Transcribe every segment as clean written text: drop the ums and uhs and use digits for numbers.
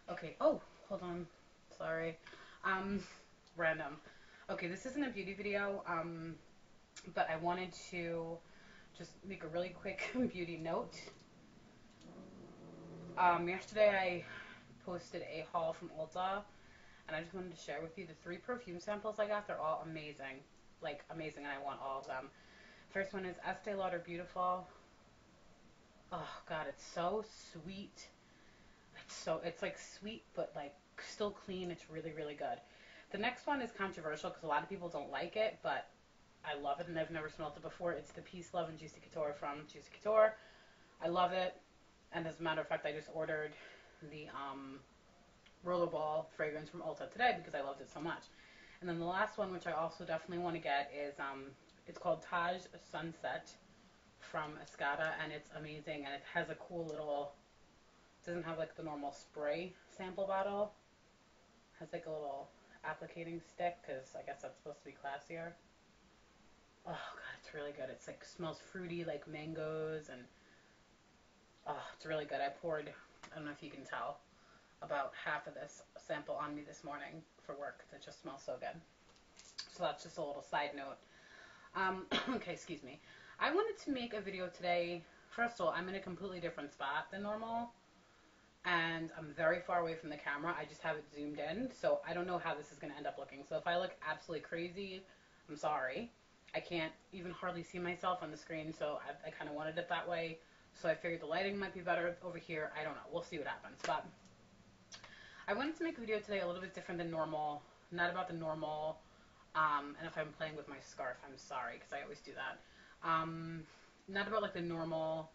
Okay. Oh, hold on. Sorry. Um, Random. Okay, this isn't a beauty video, but I wanted to just make a really quick beauty note. Yesterday I posted a haul from Ulta, and I just wanted to share with you the three perfume samples I got. They're all amazing. Like, amazing, and I want all of them. First one is Estee Lauder Beautiful. Oh, God, it's so sweet. It's like sweet, but like still clean. It's really, really good. The next one is controversial because a lot of people don't like it, but I love it and I've never smelled it before. It's the Peace, Love, and Juicy Couture from Juicy Couture. I love it. And as a matter of fact, I just ordered the Rollerball fragrance from Ulta today because I loved it so much. And then the last one, which I also definitely want to get, is it's called Taj Sunset from Escada, and it's amazing. And it has a cool little. It doesn't have like the normal spray sample bottle. It has like a little applicating stick because I guess that's supposed to be classier. Oh god, it's really good. It's like smells fruity, like mangoes, and oh, it's really good. I don't know if you can tell, about half of this sample on me this morning for work because it just smells so good. So that's just a little side note. Okay, excuse me. I wanted to make a video today. First of all, I'm in a completely different spot than normal, and I'm very far away from the camera. I just have it zoomed in, so I don't know how this is going to end up looking. So if I look absolutely crazy, I'm sorry. I can't even hardly see myself on the screen, so I kind of wanted it that way. So I figured the lighting might be better over here. I don't know. We'll see what happens. But I wanted to make a video today a little bit different than normal. Not about the normal. And if I'm playing with my scarf, I'm sorry, because I always do that. Um, Not about like the normal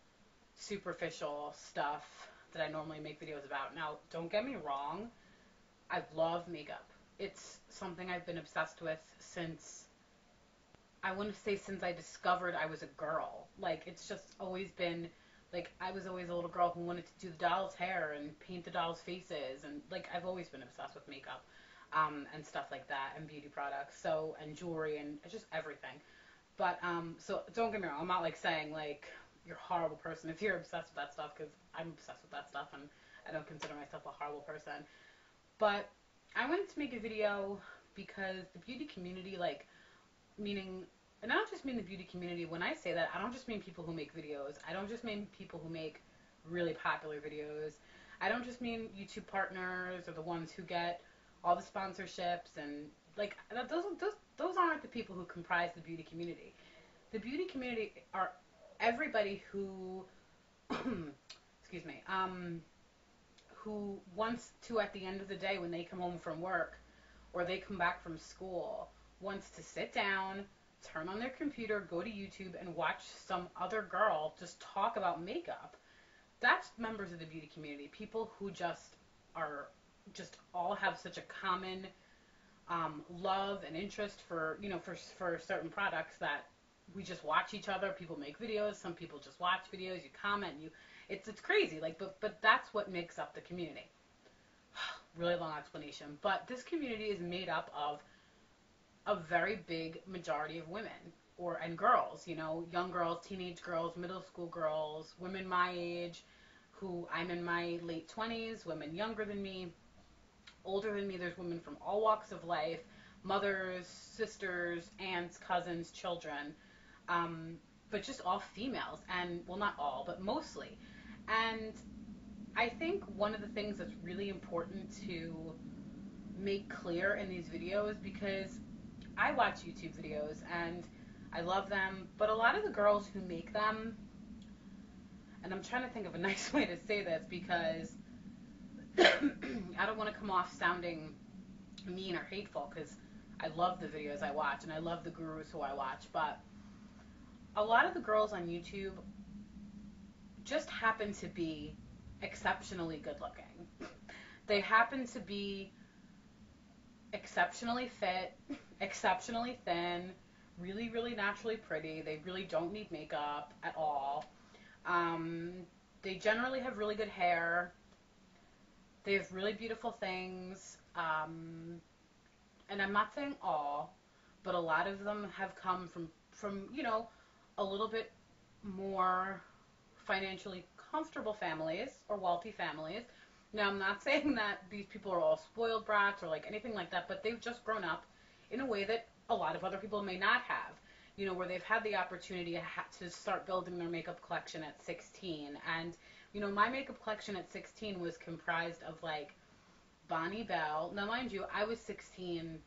superficial stuff that I normally make videos about. Now, don't get me wrong, I love makeup. It's something I've been obsessed with since, I want to say, since I discovered I was a girl. Like, it's just always been, like, I was always a little girl who wanted to do the doll's hair and paint the doll's faces. And, like, I've always been obsessed with makeup and stuff like that and beauty products. So, and jewelry and just everything. But so don't get me wrong. I'm not like saying like you're a horrible person if you're obsessed with that stuff because I'm obsessed with that stuff and I don't consider myself a horrible person. But I wanted to make a video because the beauty community, like meaning, and I don't just mean the beauty community. When I say that, I don't just mean people who make videos. I don't just mean people who make really popular videos. I don't just mean YouTube partners or the ones who get all the sponsorships and like those aren't the people who comprise the beauty community. The beauty community are everybody who excuse me who wants to, at the end of the day when they come home from work or they come back from school, wants to sit down, turn on their computer, go to YouTube and watch some other girl just talk about makeup. That's members of the beauty community, people who just are just all have such a common love and interest for for certain products that we just watch each other. People make videos. Some people just watch videos. You comment. It's crazy. Like, but that's what makes up the community. Really long explanation, but this community is made up of a very big majority of women and girls. You know, young girls, teenage girls, middle school girls, women my age, who I'm in my late 20s, women younger than me, older than me. There's women from all walks of life, mothers, sisters, aunts, cousins, children, um, but just all females. And, well, not all, but mostly. And I think one of the things that's really important to make clear in these videos, because I watch YouTube videos and I love them, but a lot of the girls who make them, and I'm trying to think of a nice way to say this because I don't want to come off sounding mean or hateful because I love the videos I watch and I love the gurus who I watch, but a lot of the girls on YouTube just happen to be exceptionally good looking. They happen to be exceptionally fit, exceptionally thin, really, really naturally pretty. They really don't need makeup at all. Um, they generally have really good hair. They have really beautiful things. And I'm not saying all, but a lot of them have come from a little bit more financially comfortable families or wealthy families, Now, I'm not saying that these people are all spoiled brats or like anything like that, but they've just grown up in a way that a lot of other people may not have. You know, where they've had the opportunity to start building their makeup collection at 16. And, you know, my makeup collection at 16 was comprised of like Bonnie Bell. Now, mind you, I was 16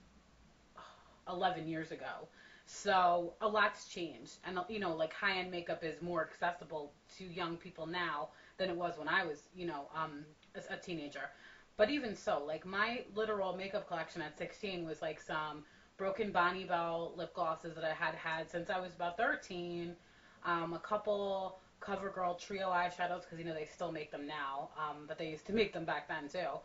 11 years ago. So a lot's changed. And, you know, like high end makeup is more accessible to young people now than it was when I was, you know, a teenager. But even so, like my literal makeup collection at 16 was like some broken Bonnie Bell lip glosses that I had had since I was about 13, a couple CoverGirl trio eyeshadows because, you know, they still make them now, but they used to make them back then too.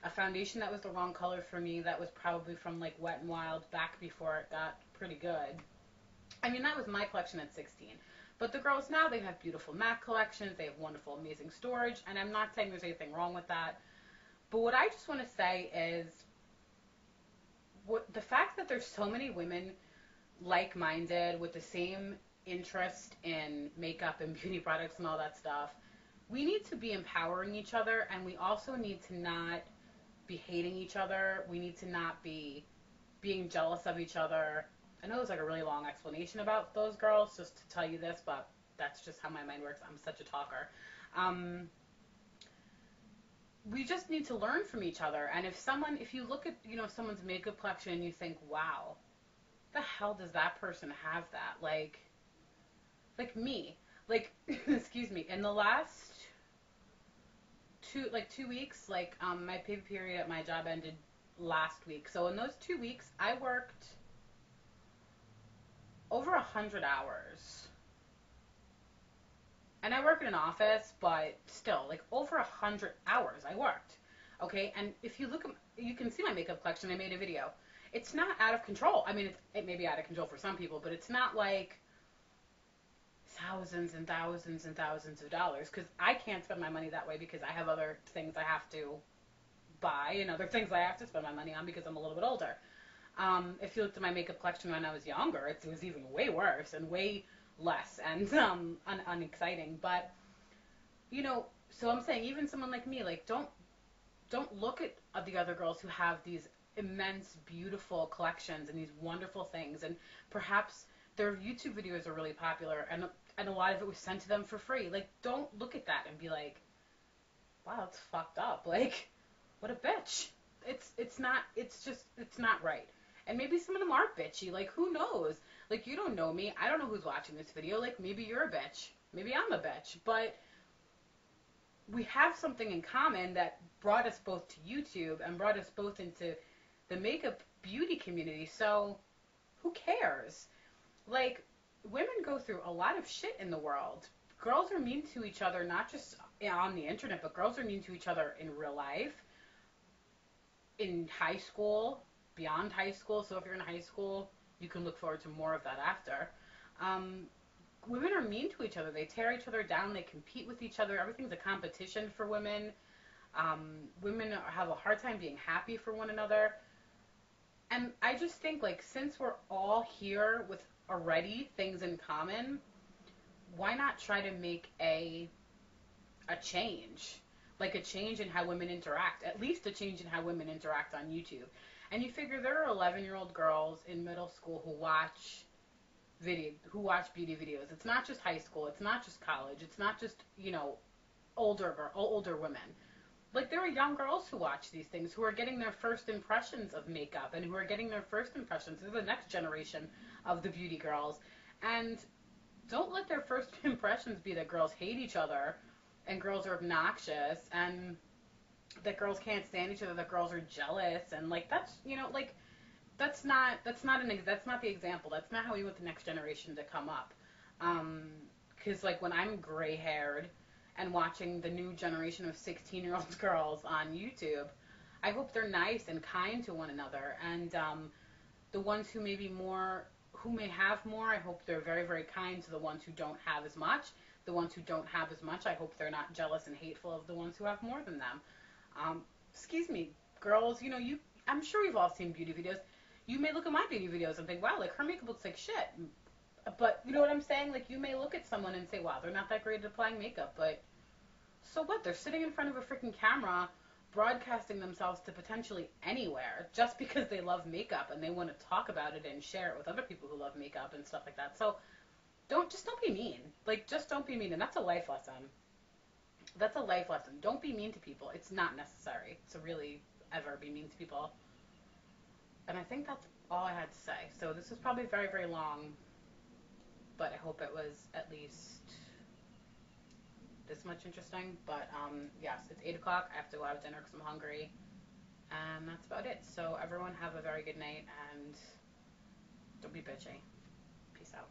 A foundation that was the wrong color for me that was probably from like Wet n Wild back before it got pretty good. I mean, that was my collection at 16. But the girls now, they have beautiful MAC collections. They have wonderful, amazing storage. And I'm not saying there's anything wrong with that. But what I just want to say is the fact that there's so many women like-minded with the same interest in makeup and beauty products and all that stuff, we need to be empowering each other, and we also need to not be hating each other. We need to not be being jealous of each other. I know it's like a really long explanation about those girls just to tell you this, but that's just how my mind works. I'm such a talker. Um, we just need to learn from each other. And if you look at, you know, someone's makeup collection and you think, wow, the hell does that person have that? Like me, like, excuse me, in the last 2 weeks, my pay period at my job ended last week. So in those 2 weeks, I worked over 100 hours. And I work in an office, but still, like over 100 hours I worked. Okay, and if you look, you can see my makeup collection. I made a video. It's not out of control. I mean, it may be out of control for some people, but it's not like thousands and thousands and thousands of dollars because I can't spend my money that way because I have other things I have to buy and other things I have to spend my money on because I'm a little bit older. If you looked at my makeup collection when I was younger, it was even way worse and way less and unexciting. But you know, so I'm saying even someone like me, like don't look at the other girls who have these immense, beautiful collections and these wonderful things, and perhaps their YouTube videos are really popular, and a lot of it was sent to them for free. Like, don't look at that and be like, wow, it's fucked up. Like, what a bitch. It's not right. And maybe some of them are bitchy. Like, who knows? Like, you don't know me. I don't know who's watching this video. Like, maybe you're a bitch. Maybe I'm a bitch. But we have something in common that brought us both to YouTube and brought us both into the makeup beauty community. So, who cares? Like, women go through a lot of shit in the world. Girls are mean to each other, not just on the internet, but girls are mean to each other in real life, in high school, beyond high school. So if you're in high school, you can look forward to more of that after. Um, Women are mean to each other. They tear each other down. They compete with each other. Everything's a competition for women. Women have a hard time being happy for one another. And I just think, like, since we're all here with already things in common, why not try to make a change? Like a change in how women interact, at least a change in how women interact on YouTube. And you figure there are 11-year-old girls in middle school who watch beauty videos. It's not just high school, it's not just college, it's not just, you know, older women. Like, there are young girls who watch these things who are getting their first impressions of makeup and who are getting their first impressions. They're the next generation of the beauty girls. And don't let their first impressions be that girls hate each other and girls are obnoxious and that girls can't stand each other, that girls are jealous, and like that's, you know, like that's not the example. That's not how we want the next generation to come up. Because like when I'm gray haired and watching the new generation of 16-year-old girls on YouTube, I hope they're nice and kind to one another. And the ones who may have more, I hope they're very, very kind to the ones who don't have as much. The ones who don't have as much, I hope they're not jealous and hateful of the ones who have more than them. Excuse me, girls, you know, I'm sure you've all seen beauty videos. You may look at my beauty videos and think, wow, like her makeup looks like shit. But you know what I'm saying? Like, you may look at someone and say, wow, they're not that great at applying makeup, but So what? They're sitting in front of a freaking camera broadcasting themselves to potentially anywhere just because they love makeup and they want to talk about it and share it with other people who love makeup and stuff like that. So don't be mean. Like, just don't be mean. And that's a life lesson. That's a life lesson. Don't be mean to people. It's not necessary to really ever be mean to people. And I think that's all I had to say. So this is probably very, very long, but I hope it was at least this much interesting. But yes, it's 8 o'clock. I have to go have dinner because I'm hungry. And that's about it. So everyone have a very good night and don't be bitchy. Peace out.